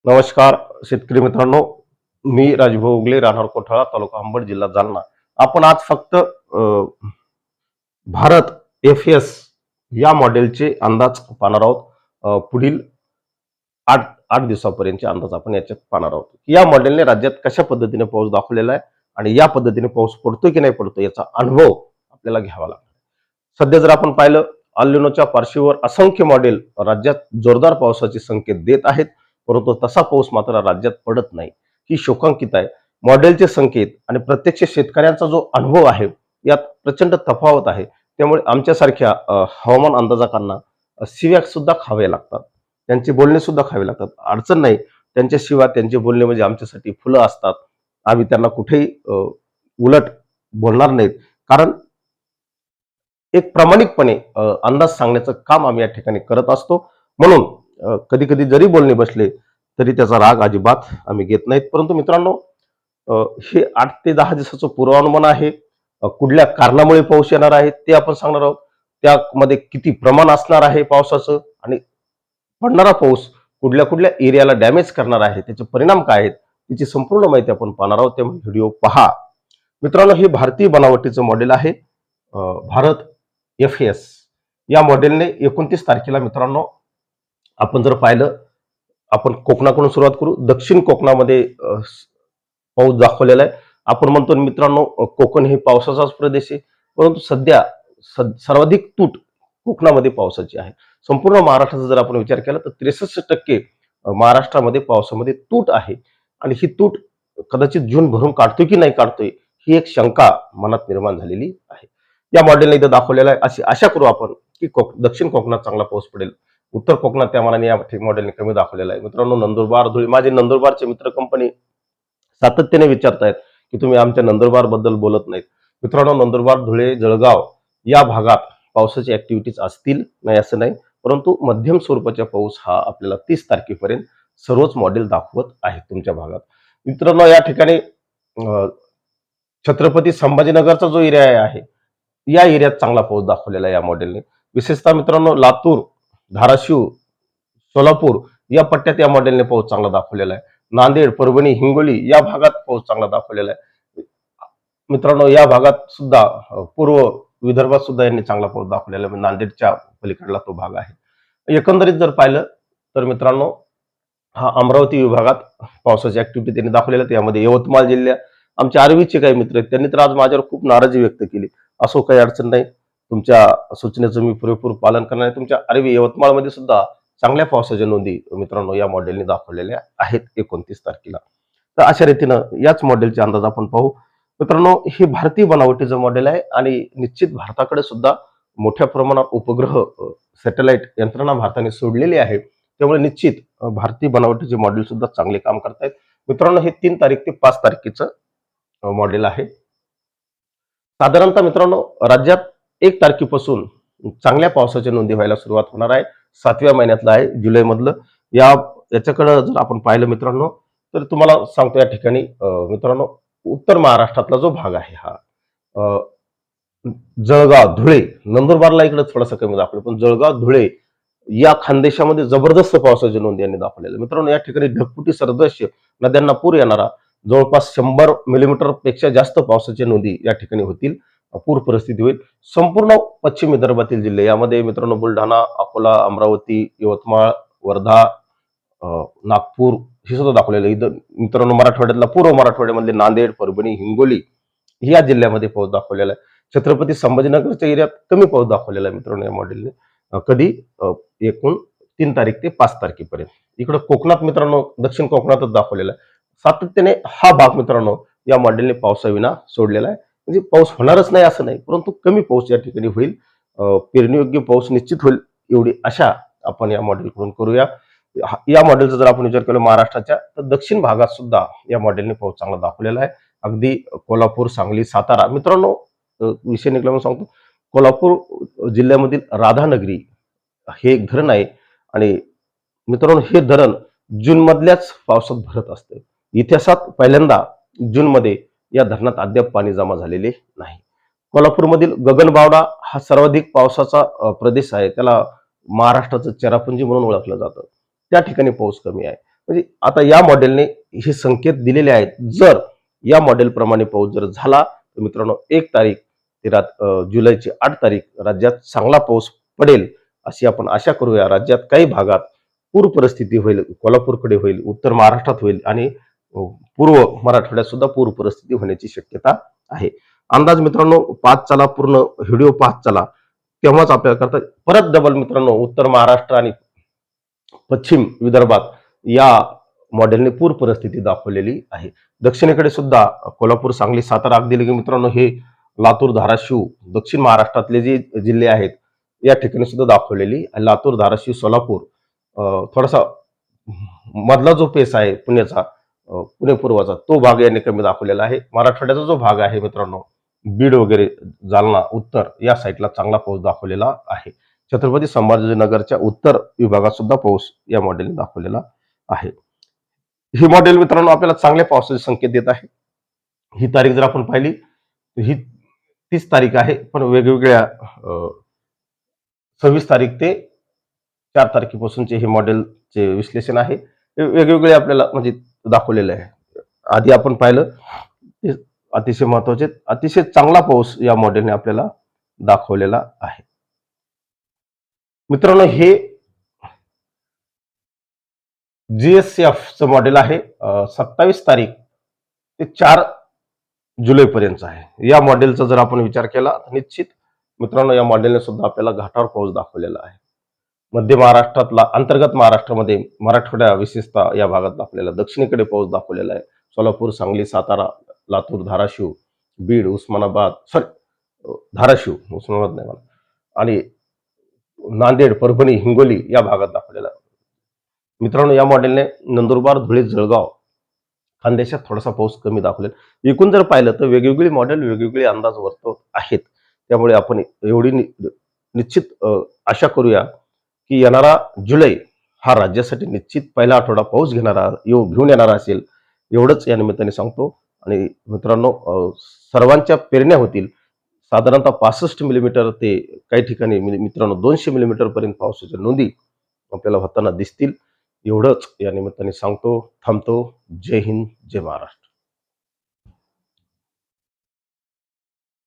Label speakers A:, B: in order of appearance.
A: नमस्कार शेतकरी मित्रांनो. मी राजभाऊ उगले, राहणार कोठाळा, तालुका अंबड, जिल्हा जालना. आपण आज फक्त भारत एफ-एस या मॉडेलचे अंदाज पाहणार आहोत. पुढील 8 दिवसापर्यंतचे अंदाज आपण याच्यात पाहणार आहोत. या मॉडेलने राज्यात कशा पद्धतीने पाऊस दाखवलेला आहे आणि या पद्धतीने पाऊस पडतोय की नाही पडतोय याचा अनुभव आपल्याला घ्यावा लागतो. सध्या जर आपण पाहिलं, अल्निनोच्या पार्श्वभूमीवर असंख्य मॉडेल राज्यात जोरदार पावसाचे संकेत देत आहेत, परंतु तसा पाऊस मात्र राज्यात पडत नाही. ही शोकांकित आहे. मॉडेलचे संकेत आणि प्रत्यक्ष शेतकऱ्यांचा जो अनुभव आहे यात प्रचंड तफावत आहे. त्यामुळे आमच्यासारख्या हवामान अंदाजकांना शिव्या सुद्धा खावे लागतात, त्यांचे बोलणे सुद्धा खावे लागतात. अडचण नाही, त्यांच्या शिव्या, त्यांचे बोलणे म्हणजे आमच्यासाठी फुलं असतात. आम्ही त्यांना कुठेही उलट बोलणार नाहीत, कारण एक प्रामाणिकपणे अंदाज सांगण्याचं काम आम्ही या ठिकाणी करत असतो. म्हणून कधी कधी जरी बोलणे बसले तरी त्याचा राग अजिबात आम्ही घेत नाहीत. परंतु मित्रांनो, हे 8 ते 10 दिवसाचं पूर्वानुमान आहे. कुठल्या कारणामुळे पाऊस येणार आहे ते आपण सांगणार आहोत. त्यामध्ये किती प्रमाण असणार आहे पावसाचं आणि पडणारा पाऊस कुठल्या कुठल्या एरियाला डॅमेज करणार आहे, त्याचे परिणाम काय आहेत, त्याची संपूर्ण माहिती आपण पाहणार आहोत. त्यामुळे व्हिडिओ पहा. मित्रांनो, हे भारतीय बनावटीचं मॉडेल आहे, भारत एफ-एस. या मॉडेलने 29 तारखेला मित्रांनो, आपण जर पाहिलं, आपण कोकणाकडून सुरुवात करू. दक्षिण कोकणामध्ये पाऊस दाखवलेला आहे. आपण म्हणतो मित्रांनो, कोकण हे पावसाचाच प्रदेश आहे, परंतु सध्या सर्वाधिक तूट कोकणामध्ये पावसाची आहे. संपूर्ण महाराष्ट्राचा जर आपण विचार केला तर 63% महाराष्ट्रामध्ये पावसामध्ये तूट आहे. आणि ही तूट कदाचित जून भरून काढतोय की नाही काढतोय ही एक शंका मनात निर्माण झालेली आहे. या मॉडेलने इथं दाखवलेला आहे. अशी आशा करू आपण की दक्षिण कोकणात चांगला पाऊस पडेल. उत्तर कोकणात त्या मानाने या मॉडेलने कमी दाखवलेला आहे. मित्रांनो, नंदुरबार, धुळे, माझे नंदुरबारचे मित्र कंपनी सातत्याने विचारतायत की तुम्ही आमच्या नंदुरबार बद्दल बोलत नाहीत. मित्रांनो, नंदुरबार, धुळे, जळगाव या भागात पावसाची ऍक्टिव्हिटीज असतील, नाही असं नाही, परंतु मध्यम स्वरूपाचा पाऊस हा आपल्याला 30 तारखेपर्यंत सर्वच मॉडेल दाखवत आहे तुमच्या भागात. मित्रांनो, या ठिकाणी छत्रपती संभाजीनगरचा जो एरिया आहे या एरियात चांगला पाऊस दाखवलेला आहे या मॉडेलने. विशेषतः मित्रांनो, लातूर, धाराशिव, सोलापूर या पट्ट्यात या मॉडेलने पाऊस चांगला दाखवलेला आहे. नांदेड, परभणी, हिंगोली या भागात पाऊस चांगला दाखवलेला आहे. मित्रांनो, या भागात सुद्धा पूर्व विदर्भात सुद्धा यांनी चांगला पाऊस दाखवलेला आहे. नांदेडच्या पलीकडला तो भाग आहे. एकंदरीत जर पाहिलं तर मित्रांनो, हा अमरावती विभागात पावसाची ऍक्टिव्हिटी त्यांनी दाखवलेल्या. त्यामध्ये यवतमाळ जिल्ह्यात आमचे आर्वीचे काही मित्र आहेत, त्यांनी तर आज माझ्यावर खूप नाराजी व्यक्त केली. असो, काही अडचण नाही, तुमच्या सूचनेचं मी पुरेपूर पालन करणार आहे. तुमच्या आर्वी यवतमाळमध्ये सुद्धा चांगल्या पावसाच्या नोंदी मित्रांनो या मॉडेलने दाखवलेल्या आहेत 29 तारखेला. तर अशा रीतीनं याच मॉडेलचे अंदाज आपण पाहू. मित्रांनो, हे भारतीय बनावटीचं मॉडेल आहे आणि निश्चित भारताकडे सुद्धा मोठ्या प्रमाणात उपग्रह, सॅटेलाइट यंत्रणा भारताने सोडलेली आहे. त्यामुळे निश्चित भारतीय बनावटीचे मॉडेल सुद्धा चांगले काम करतायत. मित्रांनो, हे 3 तारीख ते 5 तारखेचं मॉडेल आहे. साधारणतः मित्रांनो, राज्यात 1 तारखेपासून चांगल्या पावसाच्या नोंदी व्हायला सुरुवात होणार आहे. 7व्या महिन्यातलं आहे, जुलै मधलं. याच्याकडे जर आपण पाहिलं मित्रांनो, तर तुम्हाला सांगतो या ठिकाणी मित्रांनो, उत्तर महाराष्ट्रातला जो भाग आहे हा जळगाव, धुळे, नंदुरबारला इकडे थोडासा कमी दाखवलं, पण जळगाव, धुळे या खानदेशामध्ये जबरदस्त पावसाच्या नोंदी यांनी दाखवलेल्या. मित्रांनो, या ठिकाणी ढगफुटी सदृश्य नद्यांना पूर येणारा जवळपास 100 मिलीमीटर पेक्षा जास्त पावसाच्या नोंदी या ठिकाणी होतील. पूर परिस्थिती होईल. संपूर्ण पश्चिम विदर्भातील जिल्हे यामध्ये मित्रांनो, बुलढाणा, अकोला, अमरावती, यवतमाळ, वर्धा, नागपूर हे सुद्धा दाखवलेलं आहे. इथं मित्रांनो, मराठवाड्यातला, पूर्व मराठवाड्यामधले नांदेड, परभणी, हिंगोली या जिल्ह्यामध्ये पाऊस दाखवलेला आहे. छत्रपती संभाजीनगरच्या एरियात कमी पाऊस दाखवलेला आहे मित्रांनो या मॉडेलने. कधी एकूण 3 तारीख ते 5 तारखेपर्यंत. इकडं कोकणात मित्रांनो, दक्षिण कोकणातच दाखवलेला आहे. सातत्याने हा भाग मित्रांनो या मॉडेलने पावसाविना सोडलेला आहे. म्हणजे पाऊस होणारच नाही असं नाही, परंतु कमी पाऊस या ठिकाणी होईल. पेरणीयोग्य पाऊस निश्चित होईल एवढी आशा आपण या मॉडेलकडून करूया. या मॉडेलचा जर आपण विचार केला महाराष्ट्राच्या, तर दक्षिण भागात सुद्धा या मॉडेलने पाऊस चांगला दाखवलेला आहे. अगदी कोल्हापूर, सांगली, सातारा. मित्रांनो, विषय निघाला म्हणून सांगतो, कोल्हापूर जिल्ह्यामधील राधानगरी हे एक धरण आहे आणि मित्रांनो, हे धरण जून मधल्याच पावसात भरत असते. इतिहासात पहिल्यांदा जून मध्ये या धरणात अद्याप पाणी जमा झालेले नाही. कोल्हापूरमधील गगनबावडा हा सर्वाधिक पावसाचा प्रदेश आहे. त्याला महाराष्ट्राचं चेरापुंजी म्हणून ओळखलं जातं. त्या ठिकाणी पाऊस कमी आहे. म्हणजे आता या मॉडेलने हे संकेत दिलेले आहेत. जर या मॉडेलप्रमाणे पाऊस जर झाला तर मित्रांनो 1 तारीख ते जुलैची 8 तारीख राज्यात चांगला पाऊस पडेल अशी आपण आशा करूया. राज्यात काही भागात पूर परिस्थिती होईल, कोल्हापूरकडे होईल, उत्तर महाराष्ट्रात होईल आणि पूर्व मराठवाड्यात सुद्धा पूर परिस्थिती होण्याची शक्यता आहे. अंदाज मित्रांनो पाहत चला, पूर्ण व्हिडिओ पाहत चला, तेव्हाच आपल्याला करता परत डबल मित्रांनो उत्तर महाराष्ट्र आणि पश्चिम विदर्भात या मॉडेलने पूर परिस्थिती दाखवलेली आहे. दक्षिणेकडे सुद्धा कोल्हापूर, सांगली, सातारा, अगदी लगे मित्रांनो हे लातूर, धाराशिव, दक्षिण महाराष्ट्रातले जे जिल्हे आहेत या ठिकाणी सुद्धा दाखवलेली. लातूर, धाराशिव, सोलापूर थोडासा मधला जो पेस आहे पुण्याचा, पुणे पूर्वाचा, तो भाग याने कमी दाखवलेला आहे. मराठवाड्याचा जो भाग आहे मित्रांनो, बीड वगैरे, जालना उत्तर या साईडला चांगला पाऊस दाखवलेला आहे. छत्रपती संभाजीनगरच्या उत्तर विभागात सुद्धा पाऊस या मॉडेलने दाखवलेला आहे. ही मॉडेल मित्रांनो आपल्याला चांगल्या पावसाचे संकेत देत आहे. ही तारीख जर आपण पाहिली तर ही 30 तारीख आहे, पण वेगवेगळ्या 26 तारीख ते 4 तारखेपासूनचे हे मॉडेलचे विश्लेषण आहे. वेगवेगळे आपल्याला म्हणजे दाखवलेले आहे. आधी आपण पाहिलं ते अतिशय महत्वाचे, अतिशय चांगला पाऊस या मॉडेलने आपल्याला दाखवलेला आहे. मित्रांनो हे GSF मॉडेल आहे. 27 तारीख ते 4 जुलै पर्यंत आहे. या मॉडेलचा जर आपण विचार केला तर निश्चित मित्रांनो या मॉडेलने सुद्धा आपल्याला घाटावर पाऊस दाखवलेला आहे. मध्य महाराष्ट्रातला, अंतर्गत महाराष्ट्रामध्ये, मराठवाड्या विशेषतः या भागात आपल्याला दक्षिणेकडे पाऊस दाखवलेला आहे. सोलापूर, सांगली, सातारा, लातूर, धाराशिव, बीड, उस्मानाबाद, धाराशिव, उस्मानाबाद नाही मला, आणि नांदेड, परभणी, हिंगोली या भागात दाखवलेला आहे. मित्रांनो या मॉडेलने नंदुरबार, धुळे, जळगाव, खानदेशात थोडासा पाऊस कमी दाखवलेला. एकूण जर पाहिलं तर वेगवेगळी मॉडेल वेगवेगळे अंदाज वर्तवत आहेत. त्यामुळे आपण एवढी निश्चित आशा करूया की येणारा जुलै हा राज्यासाठी निश्चित पहिला आठवडा पाऊस घेऊन येणारा असेल, एवढंच या निमित्ताने सांगतो. आणि मित्रांनो सर्वांच्या पेरण्या होतील. साधारणतः 65 मिलीमीटर ते काही ठिकाणी मित्रांनो 200 मिलीमीटर पर्यंत पावसाच्या नोंदी आपल्याला होताना दिसतील. एवढंच या निमित्ताने सांगतो. थांबतो. जय हिंद, जय महाराष्ट्र.